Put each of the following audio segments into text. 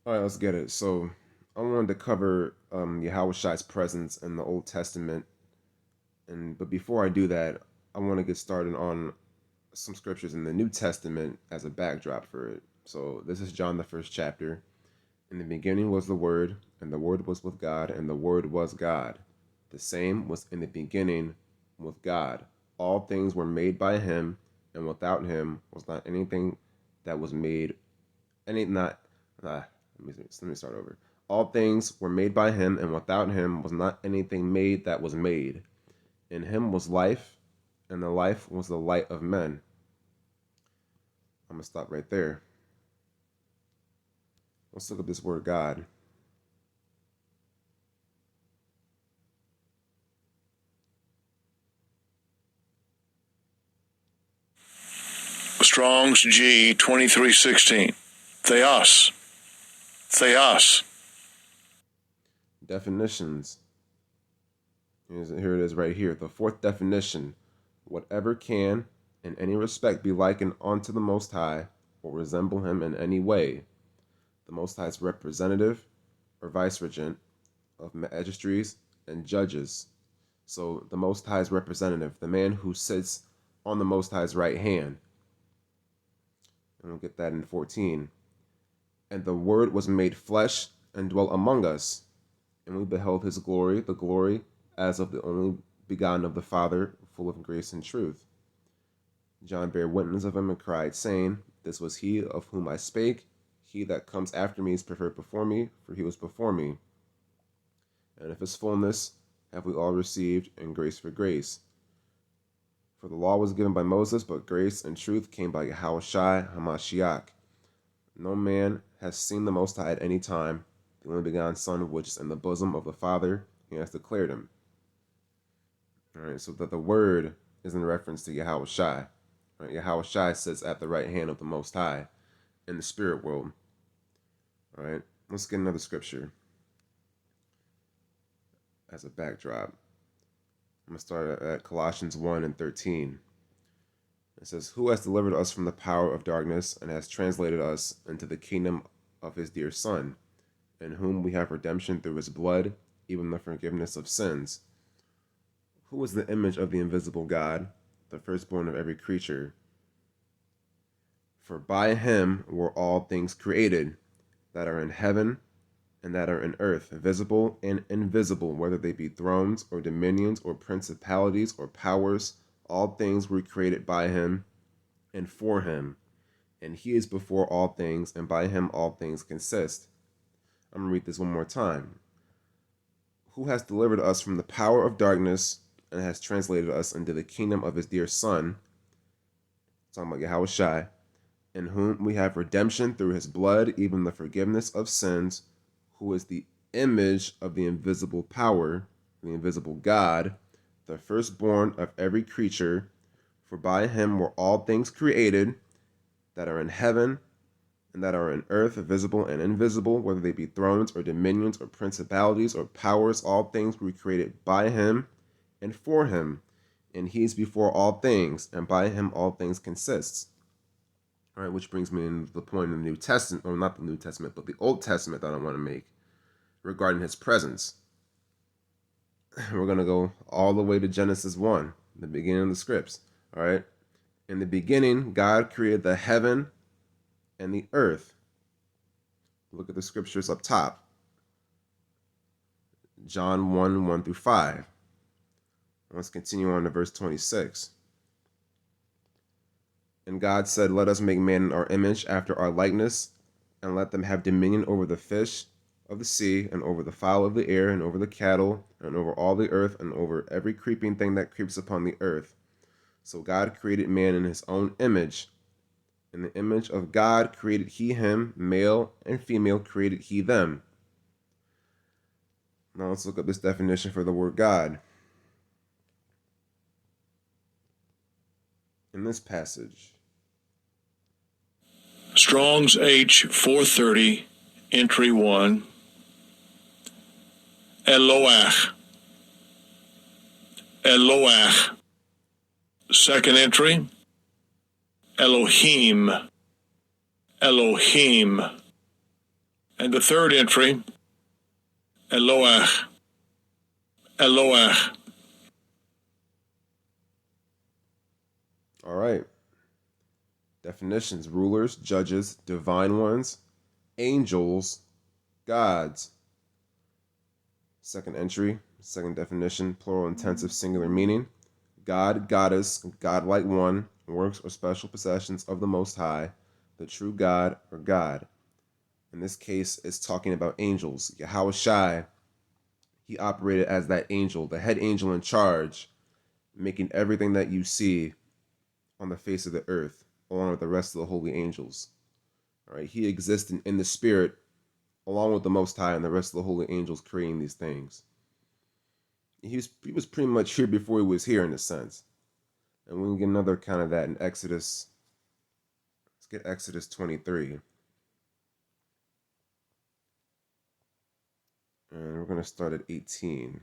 All right, let's get it. So, I wanted to cover Yahawashi's presence in the Old Testament, and but before I do that, I want to get started on some scriptures in the New Testament as a backdrop for it. So, this is John the first chapter. In the beginning was the Word, and the Word was with God, and the Word was God. The same was in the beginning with God. All things were made by Him, and without Him was not anything that was made. Any not. Let me start over. All things were made by Him, and without Him was not anything made that was made. In Him was life, and the life was the light of men. I'm gonna stop right there. Let's look at this word God. Strong's G 2316. Theos. Theos. Definitions. Here it is right here. The fourth definition. Whatever can, in any respect, be likened unto the Most High, or resemble Him in any way. The Most High's representative, or vicegerent, of magistrates and judges. So the Most High's representative, the man who sits on the Most High's right hand. And we'll get that in 14. And the Word was made flesh and dwelt among us, and we beheld His glory, the glory as of the only begotten of the Father, full of grace and truth. John bare witness of Him and cried, saying, This was He of whom I spake. He that comes after me is preferred before me, for He was before me. And of His fullness have we all received, and grace for grace. For the law was given by Moses, but grace and truth came by Yahawashi HaMashiach. No man has seen the Most High at any time. The only begotten Son, which is in the bosom of the Father, He has declared Him. All right, so that the Word is in reference to Yahawashi. Right? Yahawashi sits at the right hand of the Most High in the spirit world. All right, let's get another scripture as a backdrop. I'm going to start at Colossians 1 and 13. It says, Who has delivered us from the power of darkness and has translated us into the kingdom of His dear Son, in whom we have redemption through His blood, even the forgiveness of sins. Who is the image of the invisible God, the firstborn of every creature? For by Him were all things created, that are in heaven and that are in earth, visible and invisible, whether they be thrones or dominions or principalities or powers. All things were created by Him and for Him, and He is before all things, and by Him all things consist. I'm going to read this one more time. Who has delivered us from the power of darkness and has translated us into the kingdom of His dear Son, talking about Yahawashi, in whom we have redemption through His blood, even the forgiveness of sins, who is the image of the invisible power, the invisible God, the firstborn of every creature. For by Him were all things created, that are in heaven and that are in earth, visible and invisible, whether they be thrones or dominions or principalities or powers. All things were created by Him and for Him, and He is before all things, and by Him all things consists. All right, which brings me into the point in the New Testament, or not the New Testament, but the Old Testament that I want to make regarding His presence. We're going to go all the way to Genesis 1, the beginning of the scripts. All right. In the beginning, God created the heaven and the earth. Look at the scriptures up top. John 1, 1 through 5. Let's continue on to verse 26. And God said, Let us make man in our image, after our likeness, and let them have dominion over the fish of the sea, and over the fowl of the air, and over the cattle, and over all the earth, and over every creeping thing that creeps upon the earth. So God created man in His own image. In the image of God created He him, male and female created He them. Now let's look up this definition for the word God. In this passage, Strong's H 430, entry 1. Eloach. Eloach. Second entry. Elohim. Elohim. And the third entry, Eloach. Eloach. All right. Definitions: rulers, judges, divine ones, angels, gods. Second entry, second definition, plural intensive singular meaning. God, goddess, godlike one, works or special possessions of the Most High, the true God or God. In this case, it's talking about angels. Yahawashi, he operated as that angel, the head angel in charge, making everything that you see on the face of the earth, along with the rest of the holy angels. All right, he existed in the spirit, along with the Most High and the rest of the holy angels, creating these things. He was pretty much here before he was here, in a sense. And we can get another kind of that in Exodus. Let's get Exodus 23. And we're going to start at 18.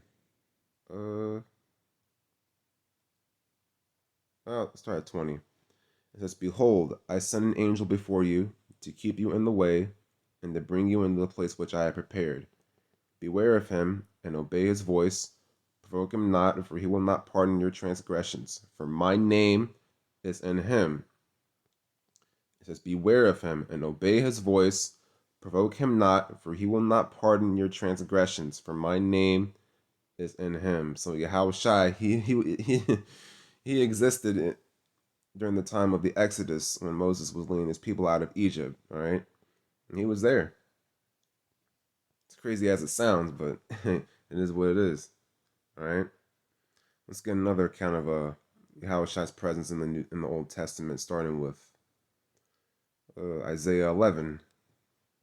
Let's start at 20. It says, "Behold, I send an angel before you to keep you in the way and to bring you into the place which I have prepared. Beware of him and obey his voice. Provoke him not, for he will not pardon your transgressions. For my name is in him." It says, "Beware of him and obey his voice. Provoke him not, for he will not pardon your transgressions. For my name is in him." So Yahawashi, he existed during the time of the Exodus when Moses was leading his people out of Egypt. All right, and he was there. It's crazy as it sounds, but it is what it is. All right. Let's get another account of Yahawashi's presence in the Old Testament, starting with Isaiah 11.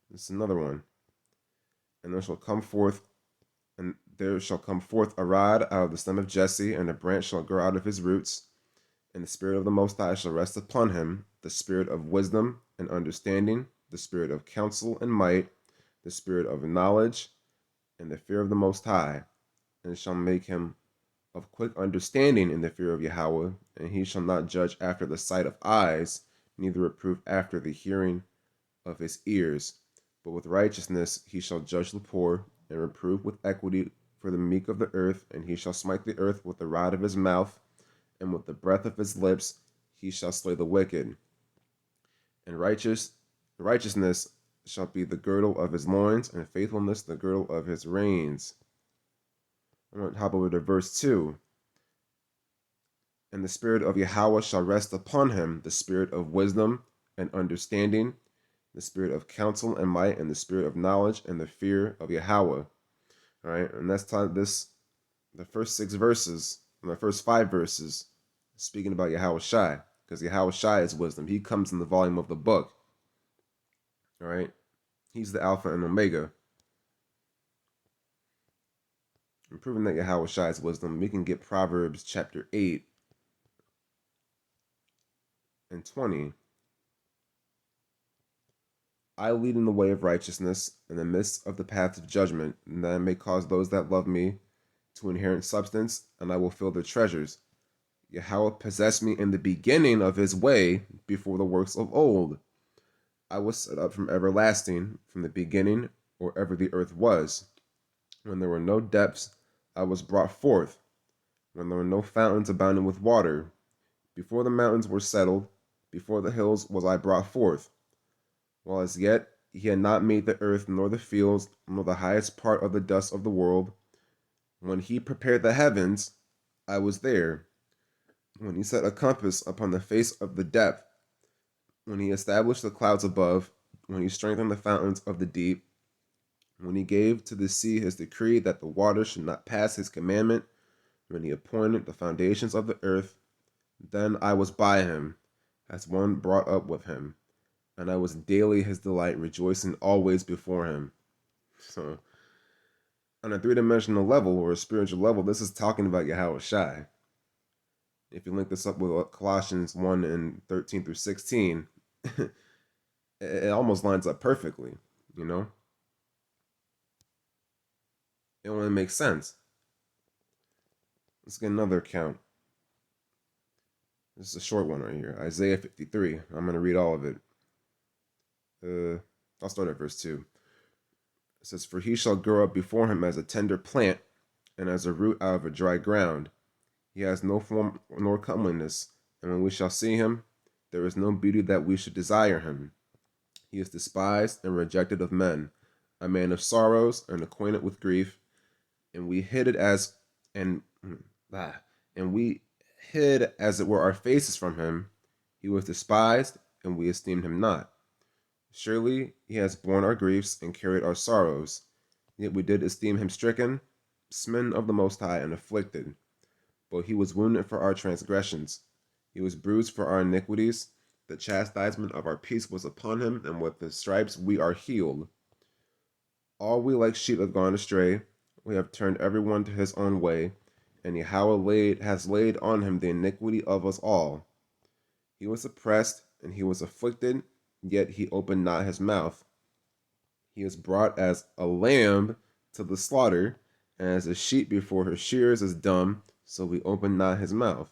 This is another one. And there shall come forth a rod out of the stem of Jesse, and a branch shall grow out of his roots. And the Spirit of the Most High shall rest upon him, the Spirit of wisdom and understanding, the Spirit of counsel and might, the Spirit of knowledge, and the fear of the Most High. And shall make him of quick understanding in the fear of Yahweh, and he shall not judge after the sight of eyes, neither reprove after the hearing of his ears. But with righteousness he shall judge the poor, and reprove with equity for the meek of the earth, and he shall smite the earth with the rod of his mouth, and with the breath of his lips he shall slay the wicked. And righteousness shall be the girdle of his loins, and faithfulness the girdle of his reins. I'm going to hop over to verse 2. And the Spirit of Yahweh shall rest upon him, the Spirit of wisdom and understanding, the Spirit of counsel and might, and the Spirit of knowledge and the fear of Yahweh. All right, and that's the first 6 verses, and the first 5 verses, speaking about Yahawashi, because Yahawashi is wisdom. He comes in the volume of the book. All right, he's the Alpha and Omega. And proving that Yahawashi is wisdom, we can get Proverbs chapter 8 and 20. "I lead in the way of righteousness, in the midst of the paths of judgment, and that I may cause those that love me to inherit substance, and I will fill their treasures. Yahweh possessed me in the beginning of his way, before the works of old. I was set up from everlasting, from the beginning, or ever the earth was. When there were no depths, I was brought forth, when there were no fountains abounding with water. Before the mountains were settled, before the hills was I brought forth. While as yet he had not made the earth, nor the fields, nor the highest part of the dust of the world. When he prepared the heavens, I was there. When he set a compass upon the face of the depth, when he established the clouds above, when he strengthened the fountains of the deep, when he gave to the sea his decree that the waters should not pass his commandment, when he appointed the foundations of the earth, then I was by him, as one brought up with him, and I was daily his delight, rejoicing always before him." So, on a three-dimensional level or a spiritual level, this is talking about Yahawashi. If you link this up with Colossians 1 and 13 through 16, it almost lines up perfectly, you know? It only makes sense. Let's get another account. This is a short one right here. Isaiah 53. I'm going to read all of it. I'll start at verse 2. It says, "For he shall grow up before him as a tender plant, and as a root out of a dry ground. He has no form nor comeliness, and when we shall see him, there is no beauty that we should desire him. He is despised and rejected of men, a man of sorrows and acquainted with grief, and we hid it as and and we hid as it were our faces from him. He was despised, and we esteemed him not. Surely he has borne our griefs and carried our sorrows. Yet we did esteem him stricken, smitten of the Most High, and afflicted. But he was wounded for our transgressions, he was bruised for our iniquities. The chastisement of our peace was upon him, and with his stripes we are healed. All we like sheep have gone astray. We have turned everyone to his own way, and Yahweh has laid on him the iniquity of us all. He was oppressed, and he was afflicted, yet he opened not his mouth. He is brought as a lamb to the slaughter, and as a sheep before her shearers is dumb, so he opened not his mouth.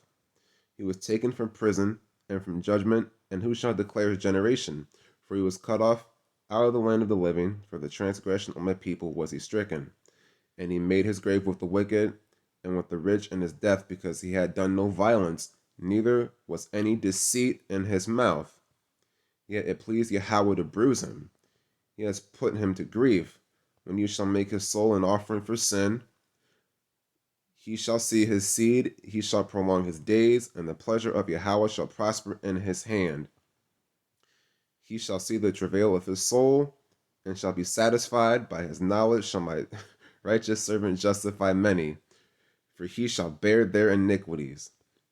He was taken from prison and from judgment, and who shall declare his generation? For he was cut off out of the land of the living, for the transgression of my people was he stricken. And he made his grave with the wicked and with the rich in his death, because he had done no violence, neither was any deceit in his mouth. Yet it pleased Yahweh to bruise him. He has put him to grief. When you shall make his soul an offering for sin, he shall see his seed, he shall prolong his days, and the pleasure of Yahweh shall prosper in his hand. He shall see the travail of his soul, and shall be satisfied. By his knowledge shall my righteous servant justify many, for he shall bear their iniquities.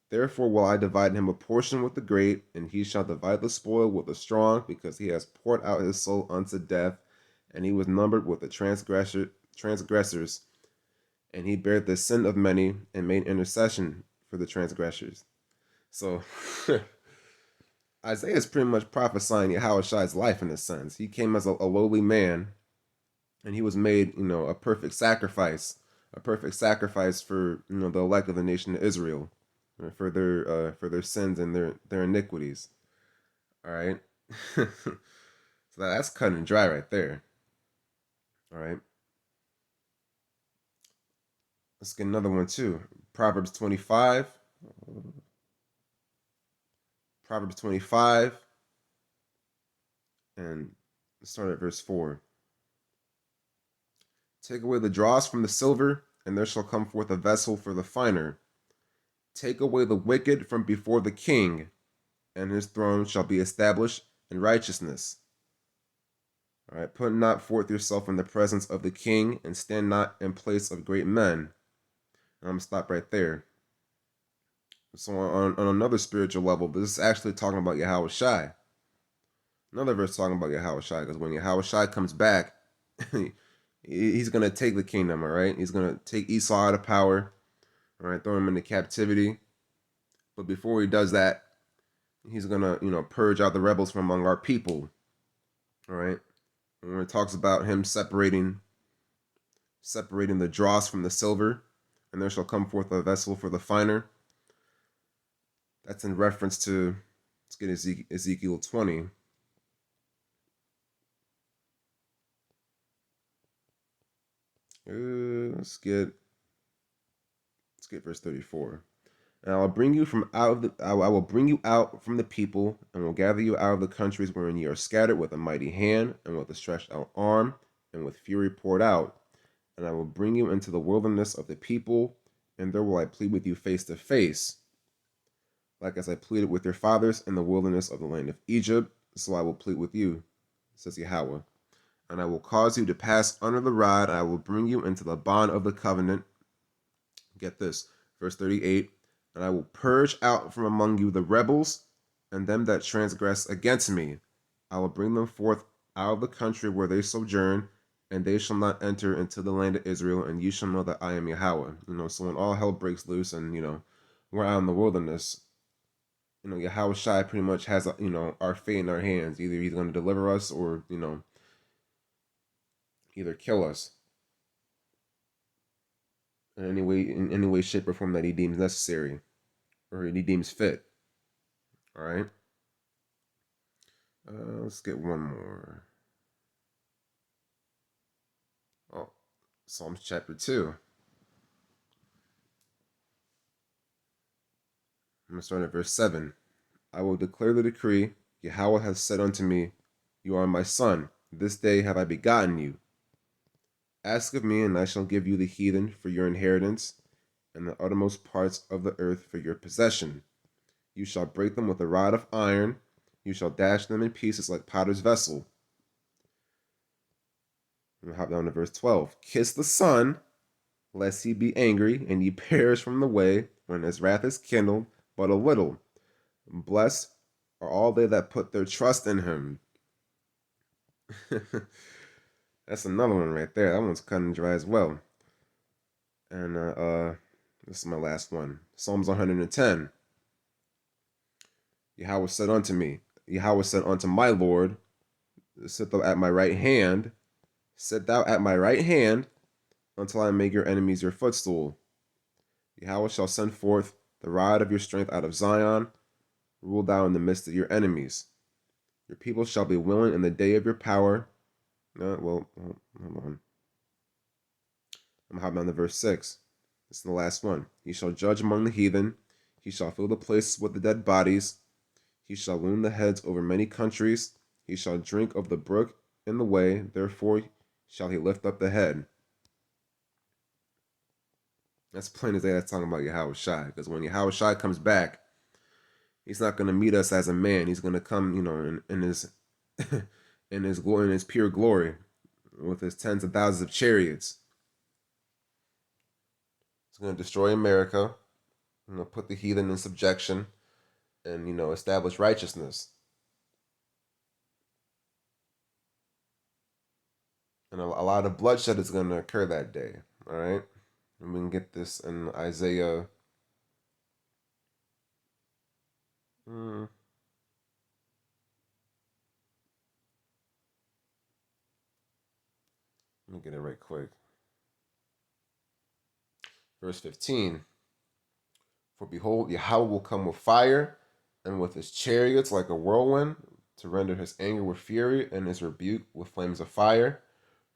Therefore will I divide him a portion with the great, and he shall divide the spoil with the strong, because he has poured out his soul unto death, and he was numbered with the transgressors, and he bare the sin of many, and made intercession for the transgressors. So Isaiah is pretty much prophesying Yahawashi's life in a sense. He came as a lowly man, and he was made, a perfect sacrifice for the elect of the nation of Israel, for their sins and their iniquities. All right, so that's cut and dry right there. All right, let's get another one too. Proverbs 25. Proverbs 25, and start at verse 4. Take away the dross from the silver, and there shall come forth a vessel for the finer. Take away the wicked from before the king, and his throne shall be established in righteousness. All right, put not forth yourself in the presence of the king, and stand not in place of great men. And I'm going to stop right there. So on another spiritual level, but this is actually talking about Yahawashi. Another verse talking about Yahawashi, because when Yahawashi comes back, he's going to take the kingdom, all right? He's going to take Esau out of power, all right, throw him into captivity. But before he does that, he's going to, purge out the rebels from among our people, all right? And when it talks about him separating the dross from the silver, and there shall come forth a vessel for the finer, that's in reference to, let's get Ezekiel 20. Let's get verse 34. And I will bring you from out of the I will bring you out from the people, and will gather you out of the countries wherein ye are scattered, with a mighty hand, and with a stretched out arm, and with fury poured out. And I will bring you into the wilderness of the people, and there will I plead with you face to face, like as I pleaded with your fathers in the wilderness of the land of Egypt, so I will plead with you, says Yahweh. And I will cause you to pass under the rod, and I will bring you into the bond of the covenant. Get this, verse 38. And I will purge out from among you the rebels and them that transgress against me. I will bring them forth out of the country where they sojourn, and they shall not enter into the land of Israel, and you shall know that I am Yahweh. So when all hell breaks loose and, we're out in the wilderness, Yahweh Shai pretty much has, our fate in our hands. Either he's going to deliver us or, either kill us in any way, shape, or form that he deems necessary or he deems fit. All right. Let's get one more. Psalms chapter 2. I'm going to start at verse 7. I will declare the decree. Yahweh has said unto me, You are my son. This day have I begotten you. Ask of me, and I shall give you the heathen for your inheritance, and the uttermost parts of the earth for your possession. You shall break them with a rod of iron. You shall dash them in pieces like potter's vessel. And we'll hop down to verse 12. Kiss the Son, lest he be angry, and ye perish from the way, when his wrath is kindled but a little. Blessed are all they that put their trust in him. That's another one right there. That one's cut and dry as well. And this is my last one. Psalms 110. Yahweh said unto me, Yahweh said unto my Lord, Sit thou at my right hand, sit thou at my right hand, until I make your enemies your footstool. Yahweh shall send forth the rod of your strength out of Zion, rule thou in the midst of your enemies. Your people shall be willing in the day of your power. Hold on. I'm hopping down to verse 6. This is the last one. He shall judge among the heathen. He shall fill the places with the dead bodies. He shall wound the heads over many countries. He shall drink of the brook in the way. Therefore shall he lift up the head. That's plain as day. That's talking about Yahawashi. Because when Yahawashi comes back, he's not going to meet us as a man. He's going to come, in his in his glory, in his pure glory, with his tens of thousands of chariots. He's going to destroy America, put the heathen in subjection, and establish righteousness. And a lot of bloodshed is going to occur that day. All right, and we can get this in Isaiah. Let me get it right quick. Verse 15. For behold, Yahweh will come with fire, and with his chariots like a whirlwind, to render his anger with fury, and his rebuke with flames of fire.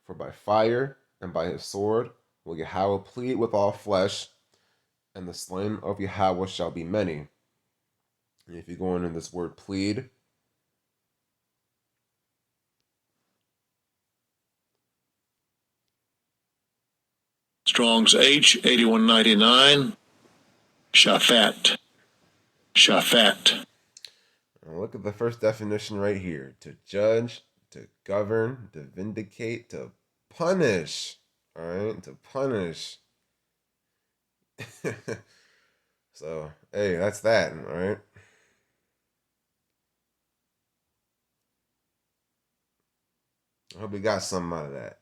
For by fire and by his sword will Yahweh plead with all flesh, and the slain of Yahweh shall be many. And if you go into this word plead, Strong's H 8199. Shaphat. Shaphat. look at the first definition right here: to judge, to govern, to vindicate, to punish. All right, to punish. So, hey, that's that, all right? I hope we got something out of that.